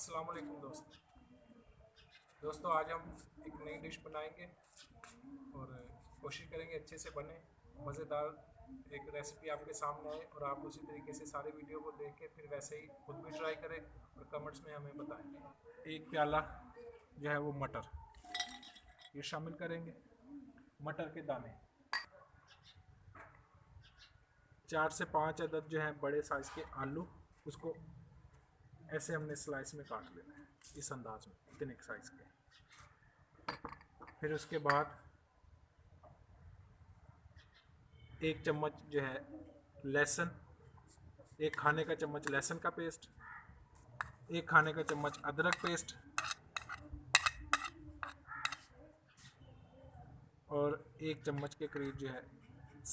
अस्सलाम वालेकुम दोस्तों आज हम एक नई डिश बनाएंगे और कोशिश करेंगे अच्छे से बने, मज़ेदार एक रेसिपी आपके सामने आए और आप उसी तरीके से सारे वीडियो को देख के फिर वैसे ही खुद भी ट्राई करें और कमेंट्स में हमें बताएं। एक प्याला जो है वो मटर ये शामिल करेंगे, मटर के दाने 4 से 5 अदद जो है बड़े साइज़ के आलू, उसको ऐसे हमने स्लाइस में काट लेना है इस अंदाज में, इतने साइज़ के। फिर उसके बाद 1 चम्मच जो है लहसुन, 1 खाने का चम्मच लहसुन का पेस्ट, 1 खाने का चम्मच अदरक पेस्ट और 1 चम्मच के करीब जो है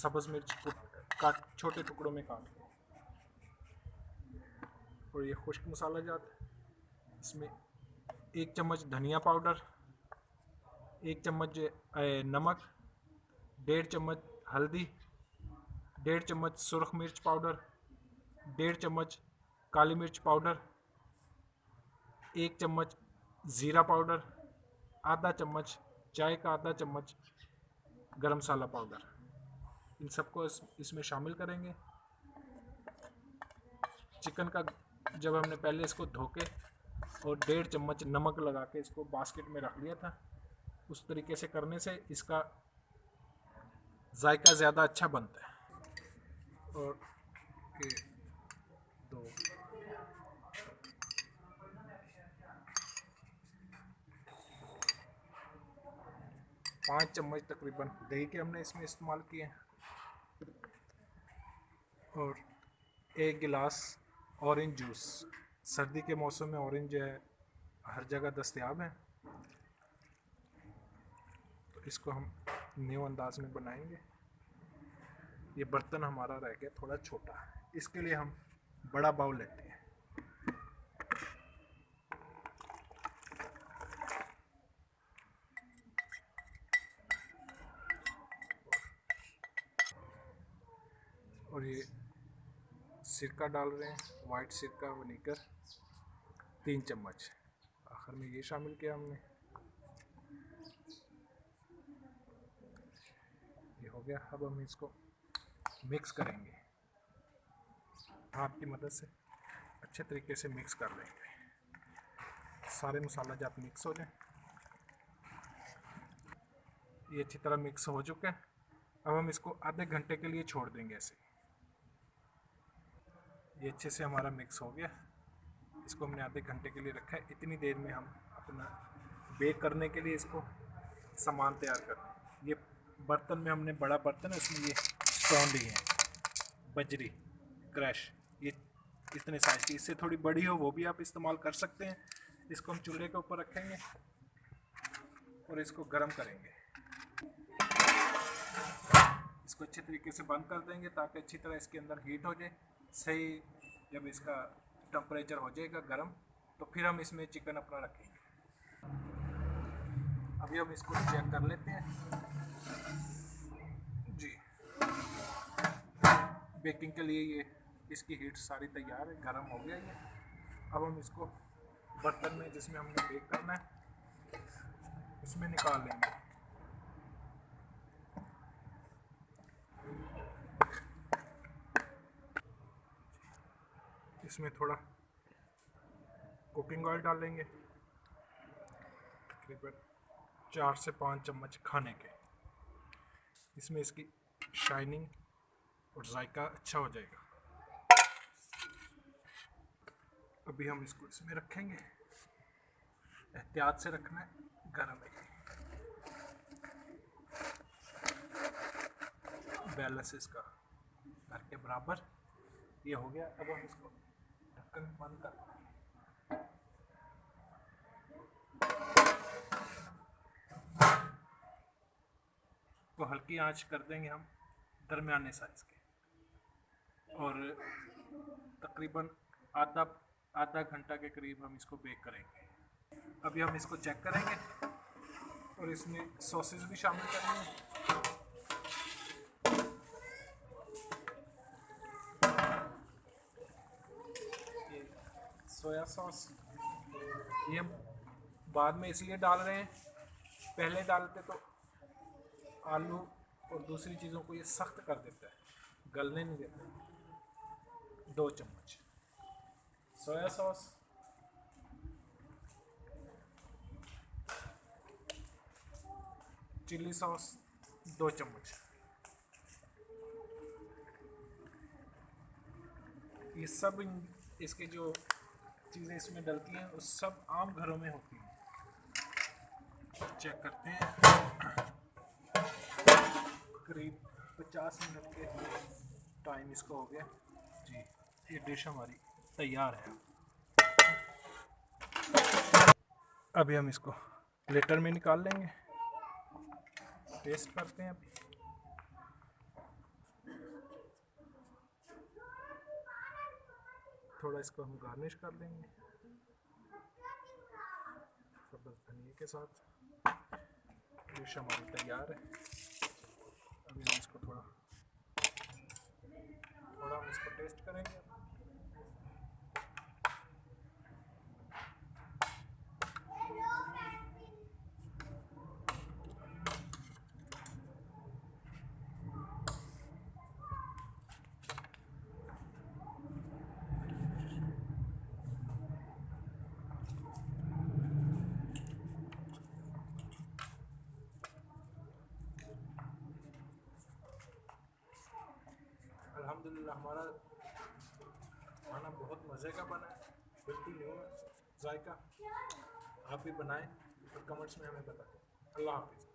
सब्ज़ मिर्च काट छोटे टुकड़ों में काट लो। और ये खुश्क मसाला जात, इसमें 1 चम्मच धनिया पाउडर, 1 चम्मच नमक, 1.5 चम्मच हल्दी, 1.5 चम्मच सुरख मिर्च पाउडर, 1.5 चम्मच काली मिर्च पाउडर, 1 चम्मच ज़ीरा पाउडर, आधा चम्मच चाय का आधा चम्मच गरम मसाला पाउडर। इन सबको इसमें शामिल करेंगे। चिकन का जब हमने पहले इसको धो के और 1.5 चम्मच नमक लगा के इसको बास्केट में रख लिया था, उस तरीके से करने से इसका जायका ज़्यादा अच्छा बनता है। और 1 2 5 चम्मच तकरीबन दही के हमने इसमें इस्तेमाल किए और 1 गिलास ऑरेंज जूस। सर्दी के मौसम में ऑरेंज जो है हर जगह दस्तयाब है, तो इसको हम न्यू अंदाज में बनाएंगे। ये बर्तन हमारा रह गया थोड़ा छोटा, इसके लिए हम बड़ा बाउल लेते हैं। और ये सिरका डाल रहे हैं, वाइट सिरका विनेगर 3 चम्मच आखिर में ये शामिल किया हमने। ये हो गया। अब हम इसको मिक्स करेंगे, हाथ की मदद से अच्छे तरीके से मिक्स कर लेंगे, सारे मसाला जात मिक्स हो जाए। ये अच्छी तरह मिक्स हो चुका है। अब हम इसको आधे घंटे के लिए छोड़ देंगे ऐसे। ये अच्छे से हमारा मिक्स हो गया, इसको हमने आधे घंटे के लिए रखा है। इतनी देर में हम अपना बेक करने के लिए इसको सामान तैयार कर। ये बर्तन में हमने बड़ा बर्तन है, उसमें ये स्टोन ली है बजरी क्रैश, ये इतने साइज़ की। इससे थोड़ी बड़ी हो वो भी आप इस्तेमाल कर सकते हैं। इसको हम चूल्हे के ऊपर रखेंगे और इसको गर्म करेंगे। इसको अच्छे तरीके से बंद कर देंगे ताकि अच्छी तरह इसके अंदर हीट हो जाए। सही जब इसका टेम्परेचर हो जाएगा गर्म, तो फिर हम इसमें चिकन अपना रखेंगे। अभी हम इसको चेक कर लेते हैं जी। बेकिंग के लिए ये इसकी हीट सारी तैयार है, गर्म हो गया ये। अब हम इसको बर्तन में जिसमें हमने बेक करना है उसमें निकाल लेंगे। इसमें थोड़ा कुकिंग ऑयल डालेंगे, तकरीबन 4 से 5 चम्मच खाने के। इसमें इसकी शाइनिंग और जायका अच्छा हो जाएगा। अभी हम इसको इसमें रखेंगे, एहतियात से रखना है, गर्म है। बैलेंस इसका घर के बराबर ये हो गया। अब हम इसको ढक्कन बंद कर तो हल्की आंच कर देंगे हम दरमियाने साइज़ के, और तकरीबन आधा घंटा के करीब हम इसको बेक करेंगे। अभी हम इसको चेक करेंगे और इसमें सॉसेस भी शामिल करेंगे। ये सोया सॉस, ये बाद में इसलिए डाल रहे हैं, पहले डालते तो आलू और दूसरी चीज़ों को ये सख्त कर देता है, गलने नहीं देता। 2 चम्मच सोया सॉस, चिली सॉस 2 चम्मच। ये सब इसके जो चीज़ें इसमें डलती हैं वो सब आम घरों में होती हैं। चेक करते हैं, करीब 50 मिनट के टाइम इसको हो गया जी। ये डिश हमारी तैयार है। अभी हम इसको प्लेटर में निकाल लेंगे, टेस्ट करते हैं अभी। थोड़ा इसको हम गार्निश कर देंगे सब्ज़ धनिया के साथ। डिश हमारी तैयार है। अभी हम इसको थोड़ा हम इसको टेस्ट करेंगे। अल्हम्दुलिल्लाह हमारा खाना बहुत मज़े का बना है, बिल्कुल न्यू जायका। आप भी बनाएं और कमेंट्स में हमें बताएं। अल्लाह हाफिज़।